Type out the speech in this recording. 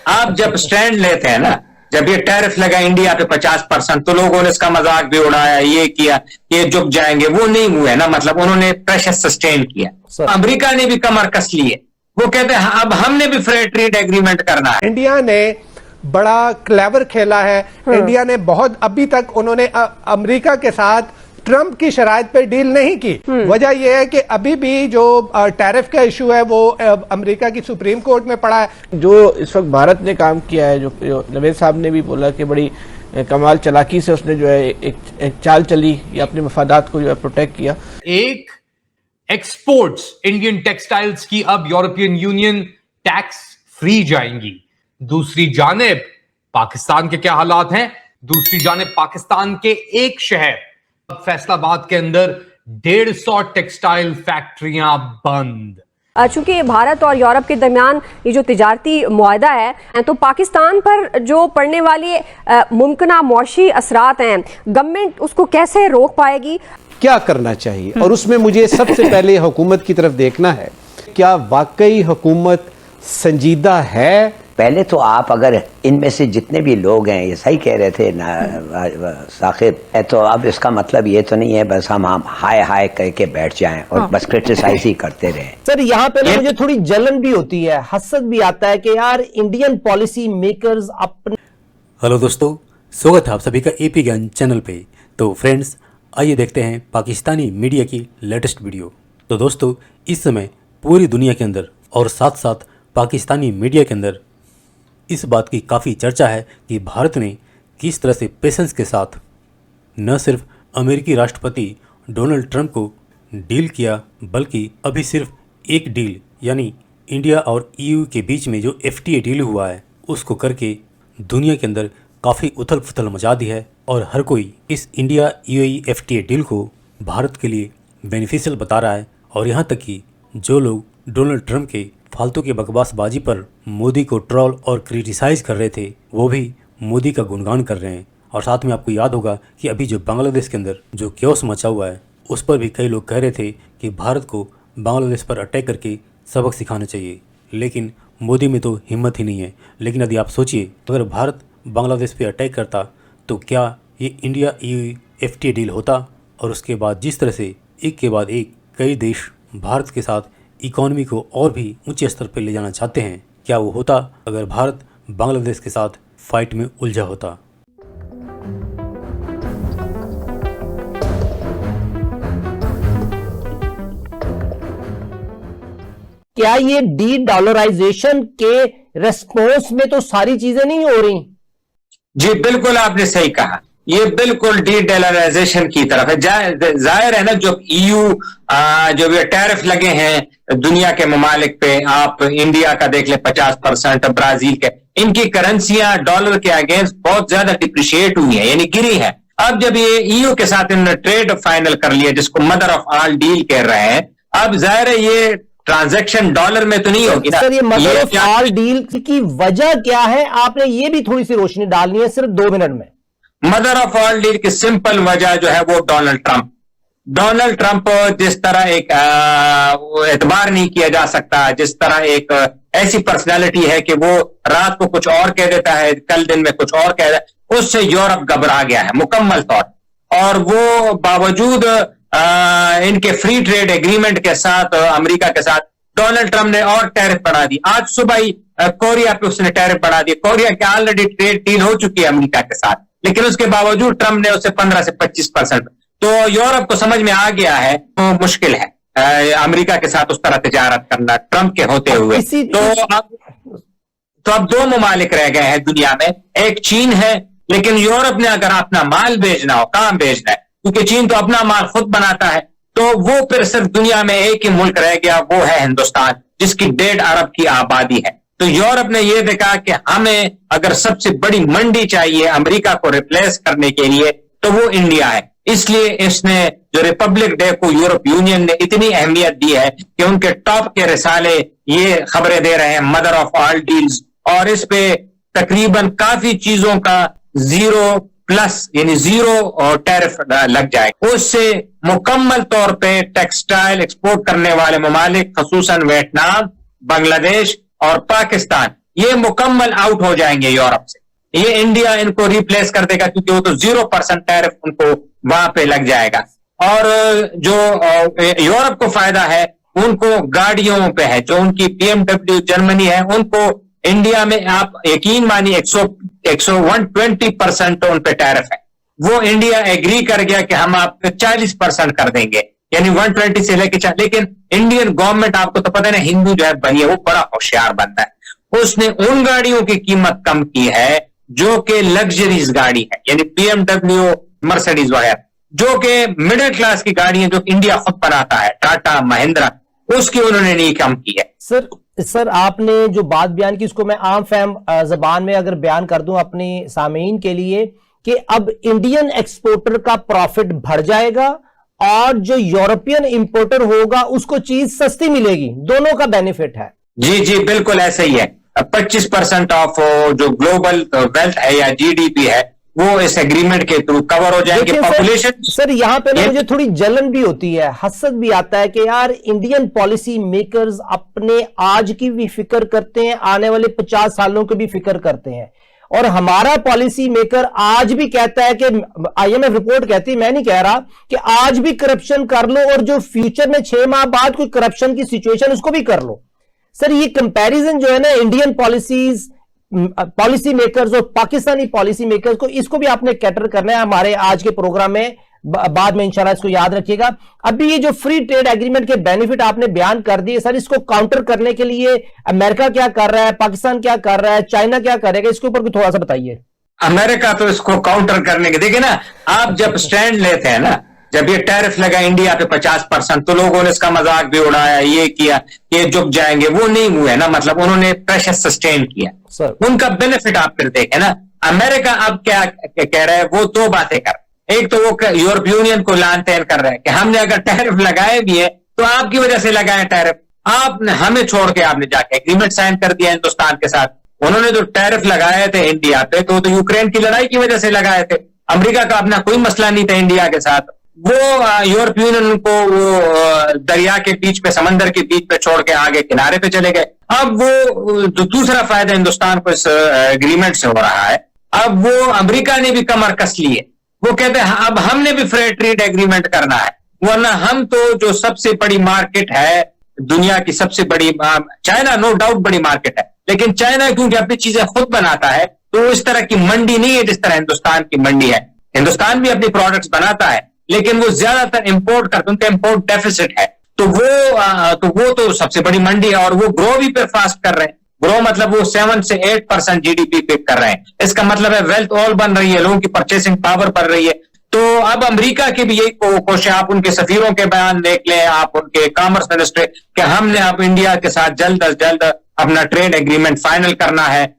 आप जब स्टैंड लेते हैं ना, जब ये टैरिफ लगा इंडिया पे 50%, तो लोगों ने इसका मजाक भी उड़ाया, ये किया, ये झुक जाएंगे, वो नहीं हुए ना, मतलब उन्होंने प्रेशर सस्टेन किया। अमेरिका ने भी कमर कस ली है, वो कहते हैं अब हमने भी फ्री ट्रेड एग्रीमेंट करना है। इंडिया ने बड़ा क्लेवर खेला है। इंडिया ने बहुत, अभी तक उन्होंने अमेरिका के साथ ट्रंप की शराइत पे डील नहीं की। वजह यह है कि अभी भी जो टैरिफ का इशू है वो अमेरिका की सुप्रीम कोर्ट में पड़ा है। जो इस वक्त भारत ने काम किया है, जो नवेद साहब ने भी बोला कि बड़ी कमाल चालाकी से उसने जो है एक चाल चली या अपने मफादात को जो है प्रोटेक्ट किया। एक, एक्सपोर्ट्स इंडियन टेक्सटाइल्स की अब यूरोपियन यूनियन टैक्स फ्री जाएंगी। दूसरी जानिब पाकिस्तान के क्या हालात हैं? दूसरी जानिब पाकिस्तान के एक शहर फैसलाबाद के अंदर 150 टेक्सटाइल फैक्ट्रियां बंद। चूंकि भारत और यूरोप के दरमियान ये जो तिजारती मुआहदा है, तो पाकिस्तान पर जो पड़ने वाली मुमकिना मौशी असरात हैं, गवर्नमेंट उसको कैसे रोक पाएगी? क्या करना चाहिए? और उसमें मुझे सबसे पहले हुकूमत की तरफ देखना है, क्या वाकई हुकूमत संजीदा है? पहले तो आप अगर इनमें से जितने भी लोग हैं, ये सही कह रहे थे ना साकिब, तो अब इसका मतलब ये तो नहीं है बस हम हाय हाय कह के बैठ जाएं और बस क्रिटिसाइज ही करते रहें। सर यहाँ पे मुझे थोड़ी जलन भी होती है, हसद भी आता है कि यार इंडियन पॉलिसी मेकर्स अपने। हेलो दोस्तों, स्वागत है आप सभी का एपी ज्ञान चैनल पे। तो फ्रेंड्स, आइए देखते हैं पाकिस्तानी मीडिया की लेटेस्ट वीडियो। तो दोस्तों, इस समय पूरी दुनिया के अंदर और साथ साथ पाकिस्तानी मीडिया के अंदर इस बात की काफ़ी चर्चा है कि भारत ने किस तरह से पेशेंस के साथ न सिर्फ अमेरिकी राष्ट्रपति डोनाल्ड ट्रंप को डील किया, बल्कि अभी सिर्फ एक डील यानी इंडिया और ईयू के बीच में जो FTA डील हुआ है उसको करके दुनिया के अंदर काफ़ी उथल पुथल मचा दी है। और हर कोई इस इंडिया UAE FTA डील को भारत के लिए बेनिफिशियल बता रहा है। और यहाँ तक कि जो लोग डोनाल्ड ट्रंप के फालतू के बकवासबाजी पर मोदी को ट्रोल और क्रिटिसाइज़ कर रहे थे, वो भी मोदी का गुणगान कर रहे हैं। और साथ में आपको याद होगा कि अभी जो बांग्लादेश के अंदर जो क्योस मचा हुआ है, उस पर भी कई लोग कह रहे थे कि भारत को बांग्लादेश पर अटैक करके सबक सिखाना चाहिए, लेकिन मोदी में तो हिम्मत ही नहीं है। लेकिन यदि आप सोचिए, अगर भारत बांग्लादेश पर अटैक करता तो क्या ये इंडिया EU FTA डील होता? और उसके बाद जिस तरह से एक के बाद एक कई देश भारत के साथ इकॉनमी को और भी ऊंचे स्तर पर ले जाना चाहते हैं, क्या वो होता अगर भारत बांग्लादेश के साथ फाइट में उलझा होता? क्या ये डी डॉलराइजेशन के रेस्पॉन्स में तो सारी चीजें नहीं हो रही? जी बिल्कुल, आपने सही कहा, ये बिल्कुल डी डॉलराइजेशन की तरफ है। जाहिर है ना, जो EU जो ये टैरिफ लगे हैं दुनिया के ममालिक पे, आप इंडिया का देख ले 50%, ब्राजील के, इनकी करेंसियां डॉलर के अगेंस्ट बहुत ज्यादा डिप्रिशिएट हुई है, यानी गिरी है। अब जब ये EU के साथ इन्होंने ट्रेड फाइनल कर लिया, जिसको मदर ऑफ ऑल डील कह रहे हैं, अब जाहिर है ये ट्रांजैक्शन डॉलर में तो नहीं होगी ना। सर, ये मदर ऑफ ऑल डील की वजह क्या है? आपने ये भी थोड़ी सी रोशनी डालनी है सिर्फ 2 मिनट में। मदर ऑफ ऑल डील की सिंपल वजह जो है वो डोनाल्ड ट्रंप जिस तरह एक एतबार नहीं किया जा सकता, जिस तरह एक ऐसी पर्सनालिटी है कि वो रात को कुछ और कह देता है, कल दिन में कुछ और कह देता है, उससे यूरोप घबरा गया है मुकम्मल तौर। और वो बावजूद इनके फ्री ट्रेड एग्रीमेंट के साथ अमेरिका के साथ डोनाल्ड ट्रंप ने और टैरिफ बढ़ा दी। आज सुबह ही कोरिया पे उसने टैरिफ बढ़ा दिया। कोरिया की ऑलरेडी ट्रेड डील हो चुकी है अमेरिका के साथ, लेकिन उसके बावजूद ट्रंप ने उसे 15 से 25%। तो यूरोप को समझ में आ गया है तो मुश्किल है अमेरिका के साथ उस तरह तिजारत करना ट्रंप के होते हुए। तो अब 2 ममालिक रह गए हैं दुनिया में, एक चीन है, लेकिन यूरोप ने अगर अपना माल भेजना हो, कहां भेजना है, क्योंकि चीन तो अपना माल खुद बनाता है, तो वो फिर सिर्फ दुनिया में एक ही मुल्क रह गया, वो है हिंदुस्तान, जिसकी 1.5 अरब की आबादी है। तो यूरोप ने यह देखा कि हमें अगर सबसे बड़ी मंडी चाहिए अमेरिका को रिप्लेस करने के लिए, तो वो इंडिया है। इसलिए इसने जो रिपब्लिक डे को यूरोप यूनियन ने इतनी अहमियत दी है कि उनके टॉप के रिसाले ये खबरें दे रहे हैं, मदर ऑफ ऑल डील्स, और इस पे तकरीबन काफी चीजों का 0+ यानी 0 टैरिफ लग जाए। उससे मुकम्मल तौर पे टेक्सटाइल एक्सपोर्ट करने वाले ममालिक, खसूसन वियतनाम, बांग्लादेश और पाकिस्तान, ये मुकम्मल आउट हो जाएंगे यूरोप से। ये इंडिया इनको रिप्लेस कर देगा, क्योंकि वो तो 0% टैरिफ उनको वहां पे लग जाएगा। और जो यूरोप को फायदा है उनको गाड़ियों पे है, जो उनकी BMW जर्मनी है, उनको इंडिया में आप यकीन मानिए 120% उन पे टैरिफ है। वो इंडिया एग्री कर गया कि हम आपको 40% कर देंगे, यानी 120 से लेके 40। लेकिन इंडियन गवर्नमेंट, आपको तो पता है ना, हिंदू जो है भाई वो बड़ा होशियार बनता है, उसने उन गाड़ियों की कीमत कम की है जो कि लग्जरीज गाड़ी है, यानी BMW, मर्सिडीज वगैरह, जो कि मिडिल क्लास की गाड़ी है, जो इंडिया खुद बनाता है, टाटा, महिंद्रा, उसकी उन्होंने नहीं कम की है। सर आपने जो बात बयान की, उसको मैं आम फहम जबान में अगर बयान कर दूं अपने सामीन के लिए, कि अब इंडियन एक्सपोर्टर का प्रॉफिट बढ़ जाएगा और जो यूरोपियन इंपोर्टर होगा उसको चीज सस्ती मिलेगी, दोनों का बेनिफिट है। जी जी बिल्कुल ऐसा ही है। 25% ऑफ जो ग्लोबल वेल्थ है या GDP है वो इस एग्रीमेंट के थ्रू कवर हो जाएंगे। पॉपुलेशन सर यहाँ पे ना मुझे थोड़ी जलन भी होती है, हसद भी आता है कि यार इंडियन पॉलिसी मेकर्स अपने आज की भी फिक्र करते हैं, आने वाले 50 सालों की भी फिक्र करते हैं, और हमारा पॉलिसी मेकर आज भी कहता है कि IMF रिपोर्ट कहती है, मैं नहीं कह रहा, कि आज भी करप्शन कर लो और जो फ्यूचर में 6 माह बाद कोई करप्शन की सिचुएशन उसको भी कर लो। सर ये कंपैरिजन जो है ना इंडियन पॉलिसी मेकर्स और पाकिस्तानी पॉलिसी मेकर्स को, इसको भी आपने कैटर करना है हमारे आज के प्रोग्राम में, बाद में इंशाल्लाह इसको याद रखिएगा। अभी ये जो फ्री ट्रेड एग्रीमेंट के बेनिफिट आपने बयान कर दिए सर, इसको काउंटर करने के लिए अमेरिका क्या कर रहा है, पाकिस्तान क्या कर रहा है, चाइना क्या करेगा, इसके ऊपर थोड़ा सा बताइए। अमेरिका तो इसको काउंटर करने के, देखिए ना, आप जब स्टैंड लेते हैं ना, जब ये टैरिफ लगा इंडिया पे 50%, तो लोगों ने इसका मजाक भी उड़ाया, ये किया, ये झुक जाएंगे, वो नहीं हुए ना, मतलब उन्होंने प्रेशर सस्टेन किया सर। उनका बेनिफिट आप फिर देखें ना, अमेरिका अब क्या कह रहा है, वो 2 बातें कर, एक तो वो यूरोप यूनियन को लान तैन कर रहा है कि हमने अगर टैरिफ लगाए भी है तो आपकी वजह से लगाए टैरिफ, आपने हमें छोड़ के आपने जाके एग्रीमेंट साइन कर दिया हिंदुस्तान के साथ। उन्होंने जो टैरिफ लगाए थे इंडिया पे तो यूक्रेन की लड़ाई की वजह से लगाए थे। अमेरिका का अपना कोई मसला नहीं था इंडिया के साथ, वो यूरोप यूनियन को वो दरिया के बीच पे, समंदर के बीच पे छोड़ के आगे किनारे पे चले गए। अब वो जो दूसरा फायदा हिंदुस्तान को इस एग्रीमेंट से हो रहा है, अब वो अमेरिका ने भी कमर कस ली है, वो कहते हैं अब हमने भी फ्री ट्रेड एग्रीमेंट करना है, वरना हम तो जो सबसे बड़ी मार्केट है दुनिया की, सबसे बड़ी चाइना नो डाउट बड़ी मार्केट है, लेकिन चाइना क्योंकि अपनी चीजें खुद बनाता है तो इस तरह की मंडी नहीं है जिस तरह हिंदुस्तान की मंडी है। हिंदुस्तान भी अपनी प्रोडक्ट्स बनाता है लेकिन वो ज्यादातर इंपोर्ट करते, उनका इंपोर्ट डेफिसिट है, तो वो तो सबसे बड़ी मंडी है, और वो ग्रो भी पे फास्ट कर रहे हैं। ग्रो मतलब वो 7 से 8% GDP पिक कर रहे हैं, इसका मतलब है वेल्थ ऑल बन रही है, लोगों की परचेसिंग पावर बढ़ रही है। तो अब अमेरिका की भी यही कोशिश, आप उनके सफीरों के बयान देख लें, आप उनके कॉमर्स मिनिस्टर, कि हमने अब इंडिया के साथ जल्द अज जल्द अपना ट्रेड एग्रीमेंट फाइनल करना है,